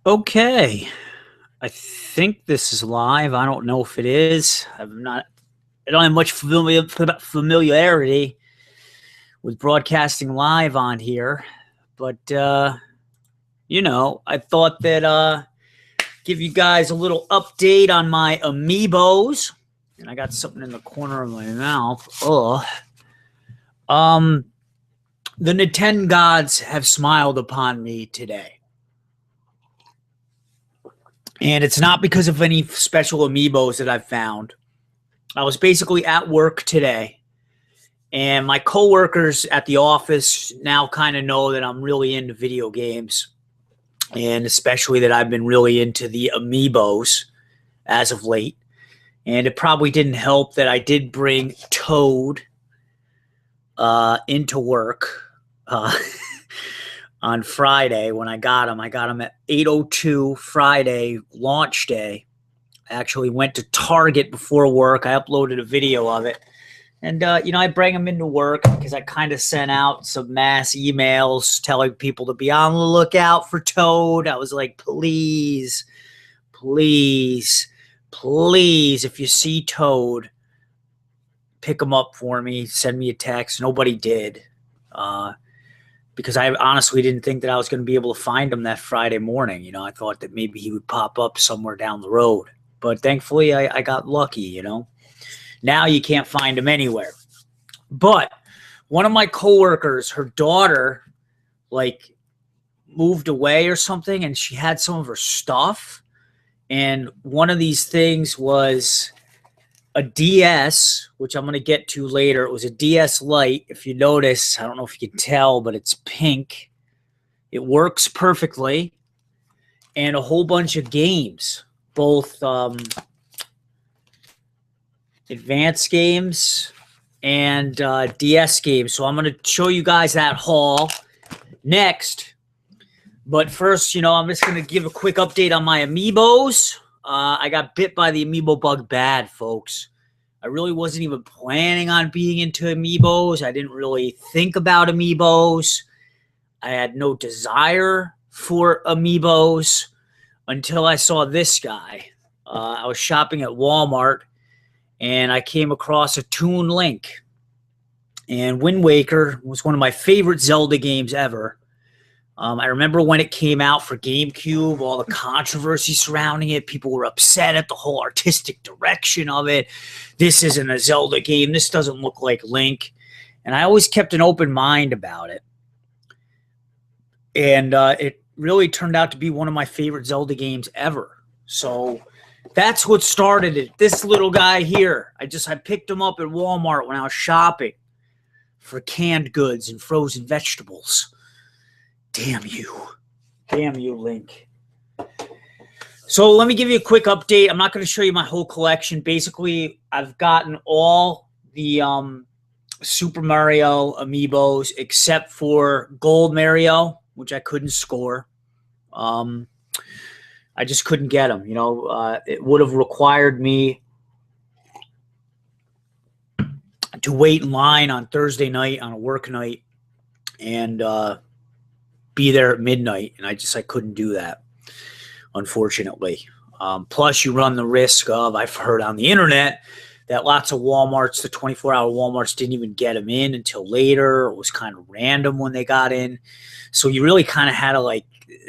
Okay, I think this is live. I don't know if it is. I don't have much familiarity with broadcasting live on here, but I thought that give you guys a little update on my amiibos. And I got something in the corner of my mouth. Ugh. The NintenGods have smiled upon me today. And it's not because of any special amiibos that I've found. I was basically at work today, and my coworkers at the office now kind of know that I'm really into video games, and especially that I've been really into the amiibos as of late. And it probably didn't help that I did bring Toad into work on Friday when I got him. I got him at 8:02 Friday, launch day. I actually went to Target before work. I uploaded a video of it. And, I bring him into work because I kind of sent out some mass emails telling people to be on the lookout for Toad. I was like, please, please, please, if you see Toad, pick him up for me. Send me a text. Nobody did. Because I honestly didn't think that I was going to be able to find him that Friday morning. I thought that maybe he would pop up somewhere down the road. But thankfully, I got lucky, Now you can't find him anywhere. But one of my coworkers, her daughter, moved away or something, and she had some of her stuff. And one of these things was a DS, which I'm going to get to later. It was a DS Lite. If you notice, I don't know if you can tell, but it's pink. It works perfectly. And a whole bunch of games, both advanced games and DS games. So I'm going to show you guys that haul next. But first, I'm just going to give a quick update on my amiibos. I got bit by the amiibo bug bad, folks. I really wasn't even planning on being into amiibos. I didn't really think about amiibos. I had no desire for amiibos until I saw this guy. I was shopping at Walmart, and I came across a Toon Link. And Wind Waker was one of my favorite Zelda games ever. I remember when it came out for GameCube, all the controversy surrounding it. People were upset at the whole artistic direction of it. This isn't a Zelda game. This doesn't look like Link. And I always kept an open mind about it. And it really turned out to be one of my favorite Zelda games ever. So that's what started it. This little guy here. I picked him up at Walmart when I was shopping for canned goods and frozen vegetables. Damn you. Damn you, Link. So let me give you a quick update. I'm not going to show you my whole collection. Basically, I've gotten all the Super Mario amiibos except for Gold Mario, which I couldn't score. I just couldn't get them. It would have required me to wait in line on Thursday night on a work night and be there at midnight, and I couldn't do that, unfortunately. Plus, you run the risk of, I've heard on the internet, that lots of Walmarts, the 24-hour Walmarts, didn't even get them in until later. It was kind of random when they got in. So you really kind of had to,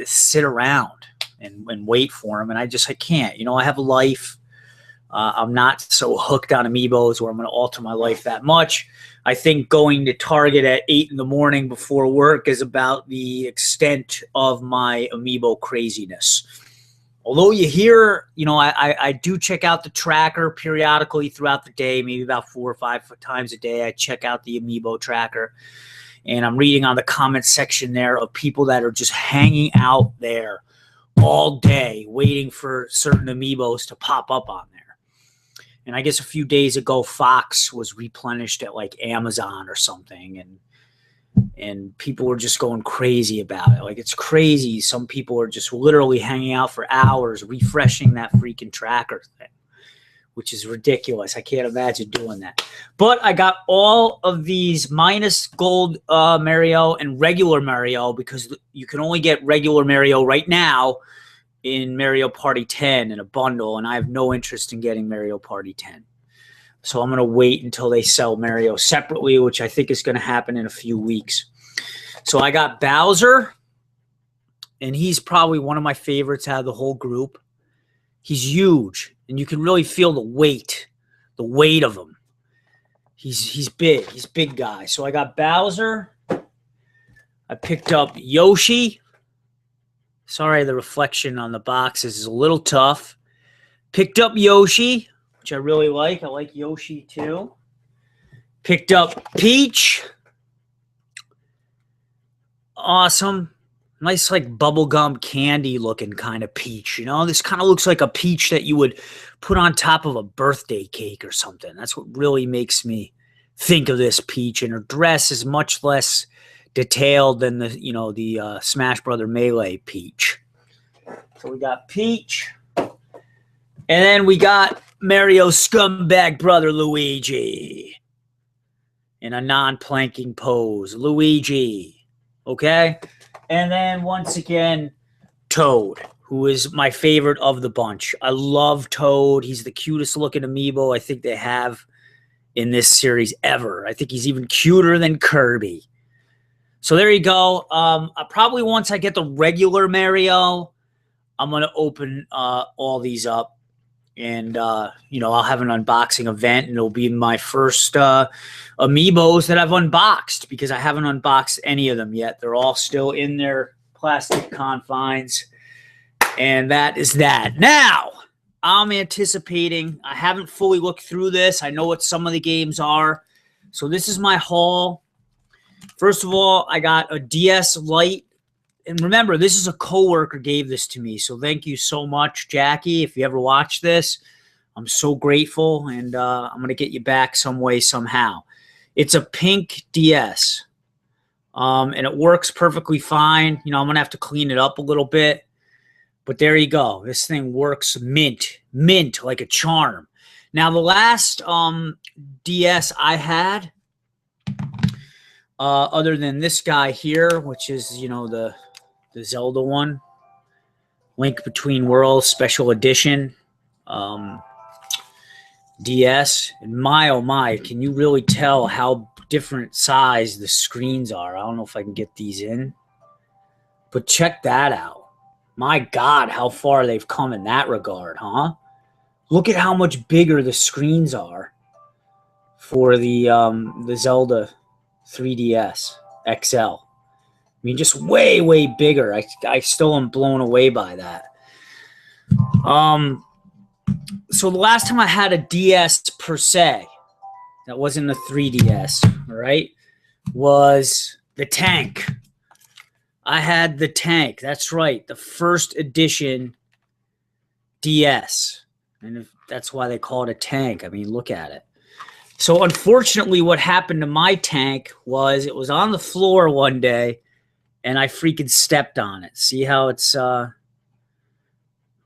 sit around and wait for them, and I can't. I have a life. I'm not so hooked on amiibos where I'm going to alter my life that much. I think going to Target at 8 in the morning before work is about the extent of my amiibo craziness. Although you hear, I do check out the tracker periodically throughout the day, maybe about 4 or 5 times a day. I check out the amiibo tracker, and I'm reading on the comment section there of people that are just hanging out there all day waiting for certain amiibos to pop up on there. And I guess a few days ago, Fox was replenished at Amazon or something, and people were just going crazy about it. It's crazy. Some people are just literally hanging out for hours refreshing that freaking tracker thing, which is ridiculous. I can't imagine doing that. But I got all of these minus Gold Mario and regular Mario, because you can only get regular Mario right now in Mario Party 10 in a bundle, and I have no interest in getting Mario Party 10. So I'm going to wait until they sell Mario separately, which I think is going to happen in a few weeks. So I got Bowser, and he's probably one of my favorites out of the whole group. He's huge, and you can really feel the weight of him. He's big. He's a big guy. So I got Bowser. I picked up Yoshi. Sorry, the reflection on the boxes is a little tough. Picked up Yoshi, which I really like. I like Yoshi too. Picked up Peach. Awesome. Nice, like, bubblegum candy looking kind of peach. You know, this kind of looks like a peach that you would put on top of a birthday cake or something. That's what really makes me think of this peach. And her dress is much less detailed than the Smash Brother Melee Peach. So we got Peach, and then we got Mario's scumbag brother Luigi in a non-planking pose. Luigi, okay, and then once again Toad, who is my favorite of the bunch. I love Toad. He's the cutest looking amiibo I think they have in this series ever. I think he's even cuter than Kirby. So there you go. Probably once I get the regular Mario, I'm going to open all these up. And, I'll have an unboxing event, and it'll be my first Amiibos that I've unboxed, because I haven't unboxed any of them yet. They're all still in their plastic confines. And that is that. Now, I'm anticipating, I haven't fully looked through this. I know what some of the games are. So this is my haul. First of all, I got a DS Lite. And remember, this is a coworker gave this to me. So thank you so much, Jackie. If you ever watch this, I'm so grateful. And I'm going to get you back some way, somehow. It's a pink DS. And it works perfectly fine. I'm going to have to clean it up a little bit. But there you go. This thing works mint like a charm. Now, the last DS I had, other than this guy here, which is, the Zelda one, Link Between Worlds Special Edition DS. And my, oh my, can you really tell how different size the screens are? I don't know if I can get these in, but check that out. My God, how far they've come in that regard, huh? Look at how much bigger the screens are for the Zelda 3DS XL. I mean, just way, way bigger. I still am blown away by that. So the last time I had a DS per se, that wasn't the 3DS, all right, was the Tank. I had the Tank. That's right, the first edition DS. And that's why they call it a tank. I mean, look at it. So unfortunately, what happened to my Tank was it was on the floor one day, and I freaking stepped on it. See how it's oh,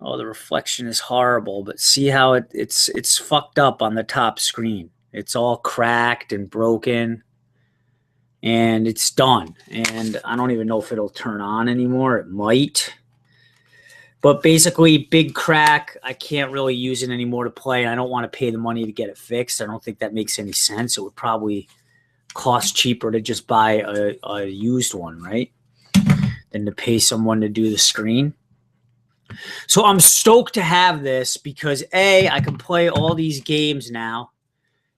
the reflection is horrible, but see how it's fucked up on the top screen. It's all cracked and broken, and it's done. And I don't even know if it'll turn on anymore. It might. But basically, big crack. I can't really use it anymore to play. I don't want to pay the money to get it fixed. I don't think that makes any sense. It would probably cost cheaper to just buy a used one, right, than to pay someone to do the screen. So I'm stoked to have this because, A, I can play all these games now.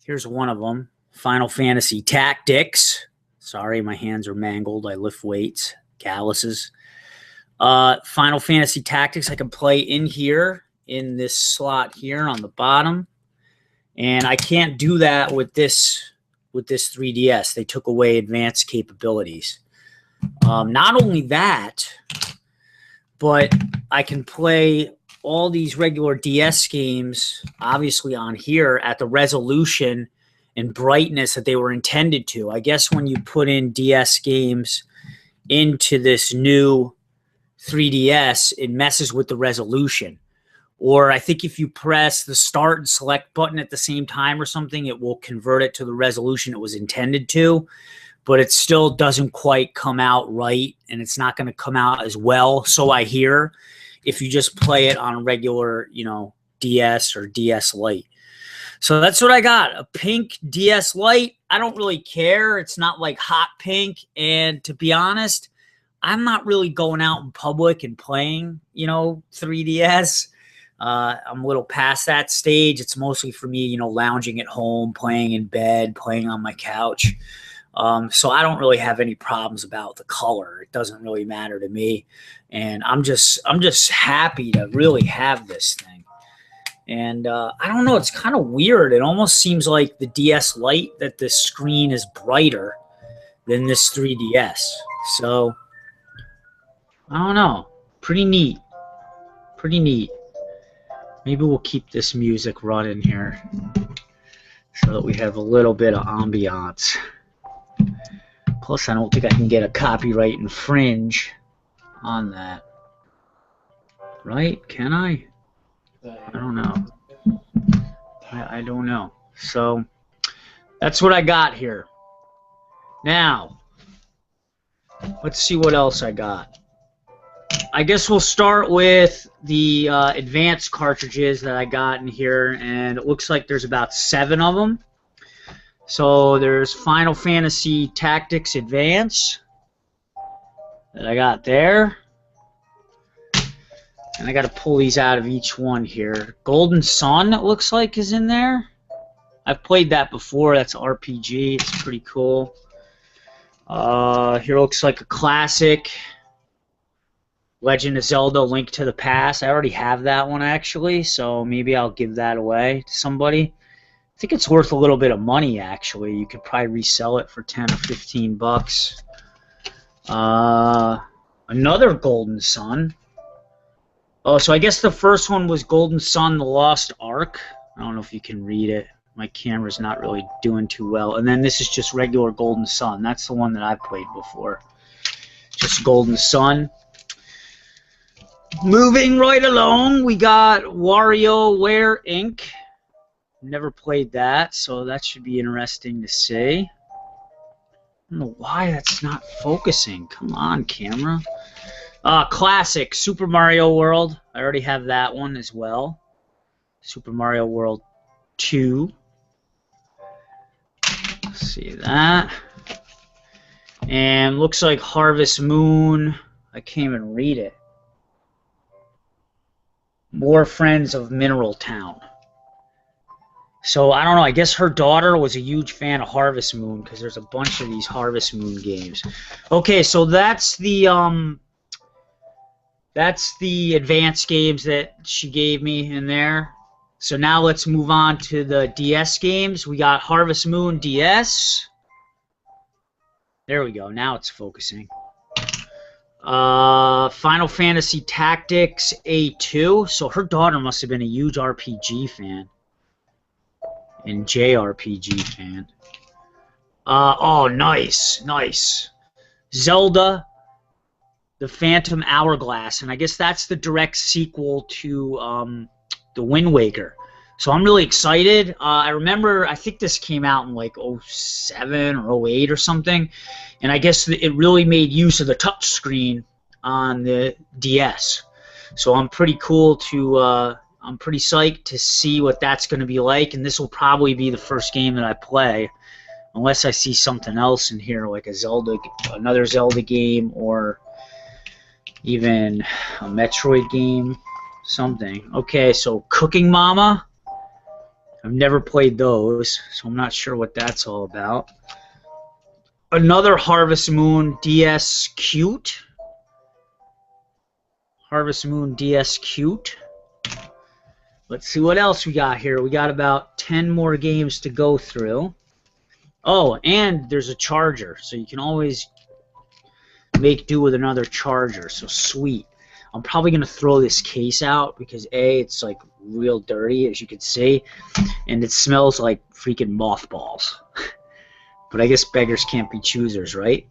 Here's one of them, Final Fantasy Tactics. Sorry, my hands are mangled. I lift weights, calluses. Final Fantasy Tactics I can play in here, in this slot here on the bottom. And I can't do that with this 3DS. They took away advanced capabilities. Not only that, but I can play all these regular DS games, obviously on here, at the resolution and brightness that they were intended to. I guess when you put in DS games into this new 3DS, it messes with the resolution. Or I think if you press the start and select button at the same time or something, it will convert it to the resolution it was intended to. But it still doesn't quite come out right, and it's not going to come out as well, so I hear, if you just play it on a regular, you know, DS or DS Lite. So that's what I got, a pink DS Lite. I don't really care. It's not like hot pink. And to be honest, I'm not really going out in public and playing, you know, 3DS. I'm a little past that stage. It's mostly for me, you know, lounging at home, playing in bed, playing on my couch. So I don't really have any problems about the color. It doesn't really matter to me. And I'm just happy to really have this thing. And I don't know, it's kind of weird. It almost seems like the DS Lite that the screen is brighter than this 3DS. So I don't know. Pretty neat. Pretty neat. Maybe we'll keep this music running here so that we have a little bit of ambiance. Plus, I don't think I can get a copyright infringe on that. Right? Can I? I don't know. I don't know. So, that's what I got here. Now, let's see what else I got. I guess we'll start with the advanced cartridges that I got in here, and it looks like there's about 7 of them. So there's Final Fantasy Tactics Advance that I got there. And I got to pull these out of each one here. Golden Sun, it looks like, is in there. I've played that before. That's RPG. It's pretty cool. Here looks like a classic. Legend of Zelda: Link to the Past. I already have that one, actually, so maybe I'll give that away to somebody. I think it's worth a little bit of money, actually. You could probably resell it for 10 or 15 bucks. Another Golden Sun. Oh, so I guess the first one was Golden Sun: The Lost Ark. I don't know if you can read it. My camera's not really doing too well. And then this is just regular Golden Sun. That's the one that I've played before. Just Golden Sun. Moving right along, we got WarioWare Inc. Never played that, so that should be interesting to see. I don't know why that's not focusing. Come on, camera. Classic, Super Mario World. I already have that one as well. Super Mario World 2. Let's see that. And looks like Harvest Moon. I can't even read it. More Friends of Mineral Town. So, I don't know, I guess her daughter was a huge fan of Harvest Moon, because there's a bunch of these Harvest Moon games. Okay, so that's the advanced games that she gave me in there. So now let's move on to the DS games. We got Harvest Moon DS. There we go, now it's focusing. Final Fantasy Tactics A2. So her daughter must have been a huge RPG fan. And JRPG fan. Oh, nice. Nice. Zelda, The Phantom Hourglass. And I guess that's the direct sequel to the Wind Waker. So I'm really excited. I remember, I think this came out in like 07 or 08 or something. And I guess it really made use of the touch screen on the DS. So I'm pretty cool to, I'm pretty psyched to see what that's going to be like. And this will probably be the first game that I play. Unless I see something else in here, like a Zelda, another Zelda game, or even a Metroid game, something. Okay, so Cooking Mama. I've never played those, so I'm not sure what that's all about. Another Harvest Moon DS Cute. Harvest Moon DS Cute. Let's see what else we got here. We got about 10 more games to go through. Oh, and there's a charger, so you can always make do with another charger, so sweet. I'm probably going to throw this case out because A, it's like real dirty, as you can see, and it smells like freaking mothballs. But I guess beggars can't be choosers, right?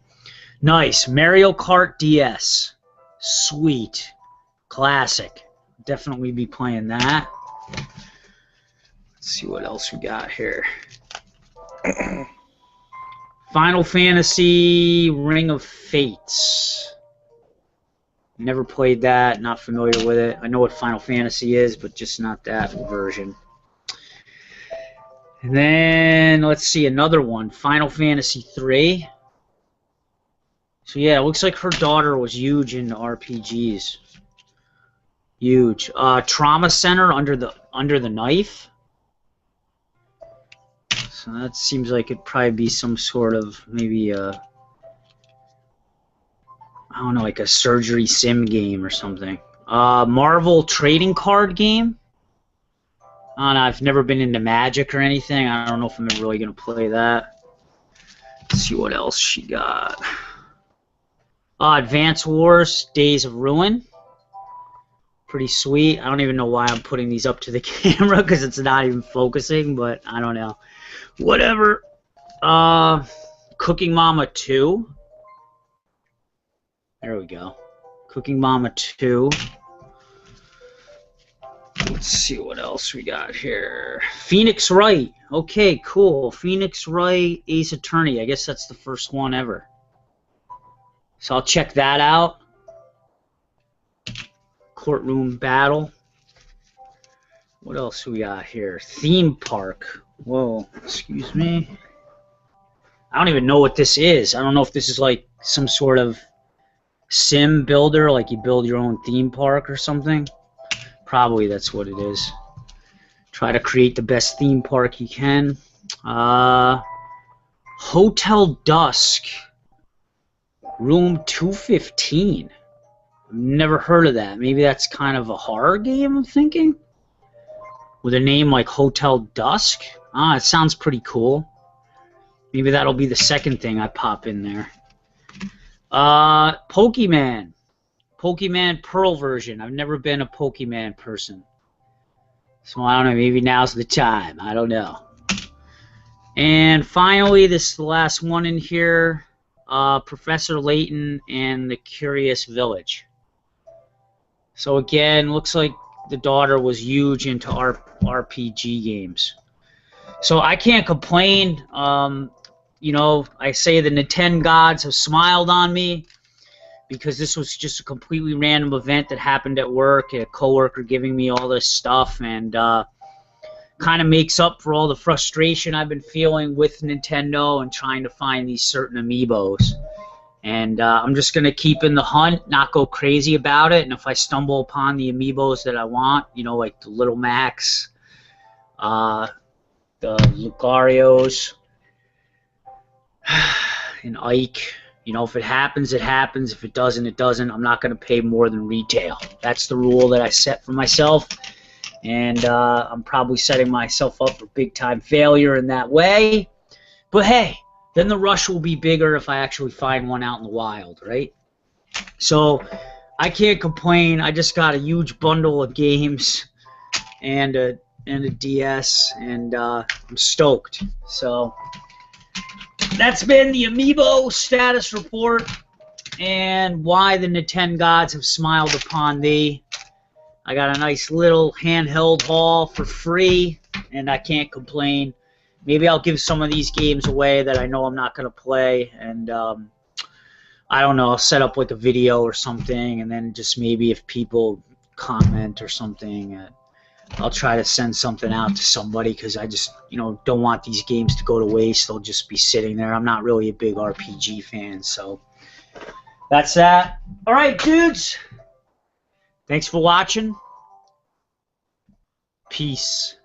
Nice. Mario Kart DS. Sweet. Classic. Definitely be playing that. Let's see what else we got here. Final Fantasy Ring of Fates. Never played that. Not familiar with it. I know what Final Fantasy is, but just not that version. And then, let's see, another one. Final Fantasy 3. So yeah, it looks like her daughter was huge into RPGs. Huge. Trauma Center Under the Knife. So that seems like it'd probably be some sort of maybe I don't know, like a surgery sim game or something. Marvel trading card game. I don't know. I've never been into Magic or anything. I don't know if I'm really gonna play that. Let's see what else she got. Advance Wars: Days of Ruin. Pretty sweet. I don't even know why I'm putting these up to the camera because it's not even focusing, but I don't know. Whatever. Cooking Mama 2. There we go. Cooking Mama 2. Let's see what else we got here. Phoenix Wright. Okay, cool. Phoenix Wright, Ace Attorney. I guess that's the first one ever. So I'll check that out. Courtroom Battle. What else we got here? Theme Park. Whoa, excuse me. I don't even know what this is. I don't know if this is like some sort of sim builder, like you build your own theme park or something. Probably that's what it is. Try to create the best theme park you can. Hotel Dusk. Room 215. I've never heard of that. Maybe that's kind of a horror game, I'm thinking? With a name like Hotel Dusk? Ah, it sounds pretty cool. Maybe that'll be the second thing I pop in there. Pokemon. Pokemon Pearl version. I've never been a Pokemon person. So I don't know, maybe now's the time. I don't know. And finally, this is the last one in here. Professor Layton and the Curious Village. So again, looks like the daughter was huge into RPG games. So I can't complain. You know, I say the NintenGods have smiled on me because this was just a completely random event that happened at work. A coworker giving me all this stuff, and kind of makes up for all the frustration I've been feeling with Nintendo and trying to find these certain amiibos. And I'm just going to keep in the hunt, not go crazy about it. And if I stumble upon the amiibos that I want, you know, like the Little Max, the Lucarios, and Ike, you know, if it happens, it happens. If it doesn't, it doesn't. I'm not going to pay more than retail. That's the rule that I set for myself. And I'm probably setting myself up for big-time failure in that way. But hey, then the rush will be bigger if I actually find one out in the wild, right? So I can't complain. I just got a huge bundle of games and a DS, and I'm stoked. So that's been the Amiibo status report and why the NintenGods have smiled upon thee. I got a nice little handheld haul for free, and I can't complain. Maybe I'll give some of these games away that I know I'm not going to play, and I don't know, I'll set up like a video or something, and then just maybe if people comment or something, I'll try to send something out to somebody, because I just, you know, don't want these games to go to waste. They'll just be sitting there. I'm not really a big RPG fan, so that's that. All right, dudes. Thanks for watching. Peace.